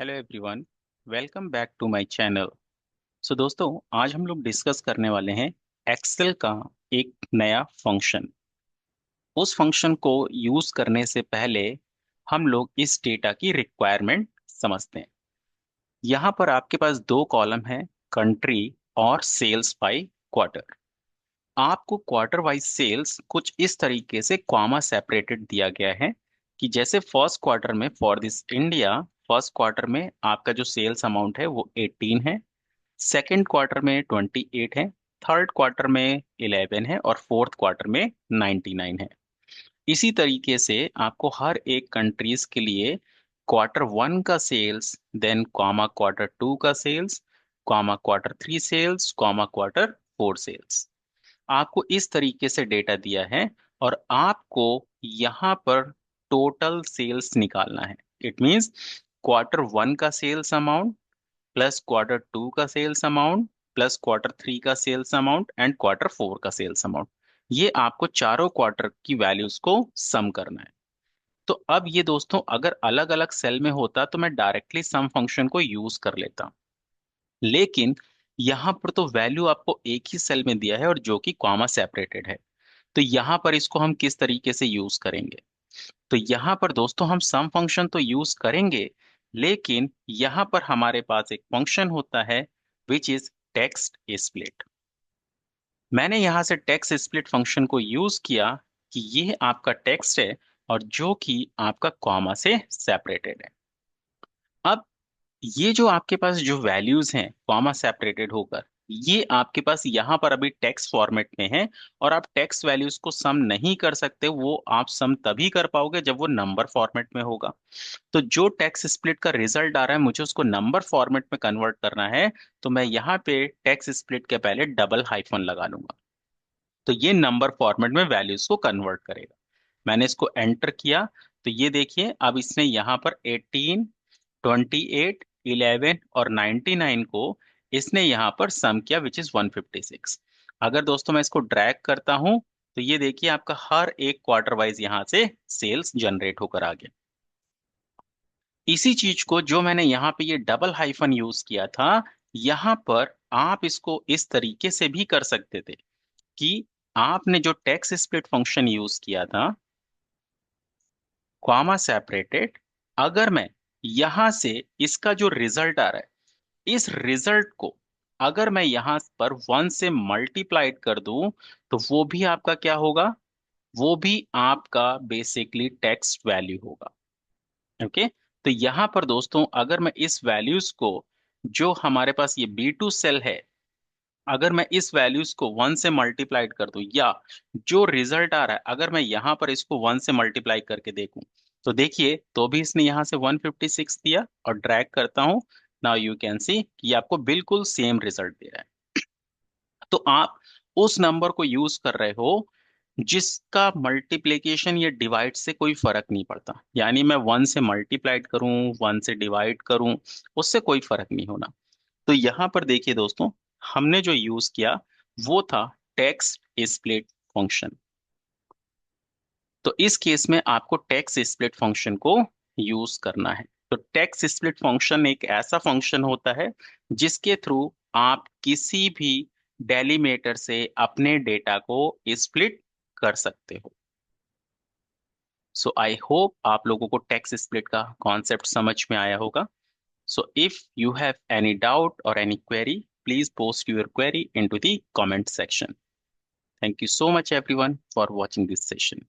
Hello everyone, welcome back to my channel. So दोस्तों, आज हम लोग डिस्कस करने वाले हैं एक्सेल का एक नया फंक्शन। उस फंक्शन को यूज करने से पहले हम लोग इस डेटा की रिक्वायरमेंट समझते हैं। यहाँ पर आपके पास दो कॉलम हैं, कंट्री और सेल्स बाय क्वार्टर। आपको क्वार्टर वाइज सेल्स कुछ इस तरीके से कॉमा सेपरेटेड दिया गया है कि जैसे फर्स्ट क्वार्टर में for this India, first quarter में आपका जो सेल्स अमाउंट है वो 18 है, सेकंड क्वार्टर में 28 है, थर्ड क्वार्टर में 11 है और फोर्थ क्वार्टर में 99 है। इसी तरीके से आपको हर एक कंट्रीज के लिए क्वार्टर वन का sales, then comma quarter two का sales, comma quarter three sales, comma quarter four sales, आपको इस तरीके से डेटा दिया है। और आपको यहाँ पर टोटल सेल्स निकालना है। इट मींस क्वार्टर वन का sales amount plus quarter two का sales amount plus quarter three का sales amount and quarter four का सेल्स अमाउंट। ये आपको चारों क्वार्टर की वैल्यूज को सम करना है। तो अब ये दोस्तों, अगर अलग अलग सेल में होता तो मैं डायरेक्टली सम फंक्शन को यूज कर लेता, लेकिन यहाँ पर तो वैल्यू आपको एक ही सेल में दिया है और जो कि कॉमा सेपरेटेड है। तो यहाँ पर इसको हम किस तरीके से यूज करेंगे? तो यहाँ पर दोस्तों हम सम फंक्शन तो यूज करेंगे, लेकिन यहाँ पर हमारे पास एक फंक्शन होता है विच इज टेक्स्ट स्प्लिट। मैंने यहाँ से टेक्स्ट स्प्लिट फंक्शन को यूज किया कि ये आपका टेक्स्ट है और जो कि आपका कॉमा से सेपरेटेड है। अब ये जो आपके पास जो वैल्यूज हैं कॉमा सेपरेटेड होकर, ये आपके पास यहाँ पर अभी टेक्स्ट फॉर्मेट में है और आप टेक्स्ट वैल्यूज को सम नहीं कर सकते। वो आप सम तभी कर पाओगे जब वो नंबर फॉर्मेट में होगा। तो जो टेक्स्ट स्प्लिट का रिजल्ट आ रहा है, मुझे उसको नंबर फॉर्मेट में कन्वर्ट करना है। तो मैं यहाँ पे टेक्स्ट स्प्लिट के पहले डबल हाइफन लगा लूंगा, तो ये नंबर फॉर्मेट में वैल्यूज को कन्वर्ट करेगा। मैंने इसको एंटर किया, तो ये देखिए अब इसने यहाँ पर 18, 28, 11 और 99 को इसने यहाँ पर सम किया विच इज 156। अगर दोस्तों मैं इसको ड्रैग करता हूं, तो ये देखिए आपका हर एक क्वार्टर वाइज यहाँ से सेल्स जनरेट होकर आ गया। इसी चीज को जो मैंने यहाँ पे ये डबल हाइफन यूज किया था, यहाँ पर आप इसको इस तरीके से भी कर सकते थे कि आपने जो टेक्स्ट स्प्लिट फंक्शन यूज किया था कॉमा सेपरेटेड, अगर मैं यहां से इसका जो रिजल्ट आ रहा है, इस रिजल्ट को अगर मैं यहां पर वन से मल्टीप्लाइड कर दूं, तो वो भी आपका क्या होगा? वो भी आपका बेसिकली टेक्स्ट वैल्यू होगा। ओके। तो यहां पर दोस्तों, अगर मैं इस वैल्यूज को, जो हमारे पास ये B2 सेल है, अगर मैं इस वैल्यूज को वन से मल्टीप्लाइड कर दूं, या जो रिजल्ट आ रहा है अगर मैं यहां पर इसको वन से मल्टीप्लाई करके देखूं, तो देखिए तो भी इसने यहां से 156 दिया और ड्रैग करता हूं। नाउ यू कैन सी कि आपको बिल्कुल सेम रिजल्ट दे रहा है। तो आप उस नंबर को यूज कर रहे हो जिसका मल्टीप्लिकेशन या डिवाइड से कोई फर्क नहीं पड़ता। यानी मैं वन से मल्टीप्लाइड करूं, वन से डिवाइड करूं, उससे कोई फर्क नहीं होना। तो यहां पर देखिए दोस्तों, हमने जो यूज किया वो था टेक्स्ट स्प्लिट फंक्शन। तो इस केस में आपको टेक्स्ट स्प्लिट फंक्शन को यूज करना है। तो टेक्स्ट स्प्लिट फंक्शन एक ऐसा फंक्शन होता है जिसके थ्रू आप किसी भी डेलीमीटर से अपने डेटा को स्प्लिट कर सकते हो। सो आई होप आप लोगों को टेक्स्ट स्प्लिट का कॉन्सेप्ट समझ में आया होगा। So if you have any doubt or any query, please post your query into the comment section. Thank you so much everyone for watching this session.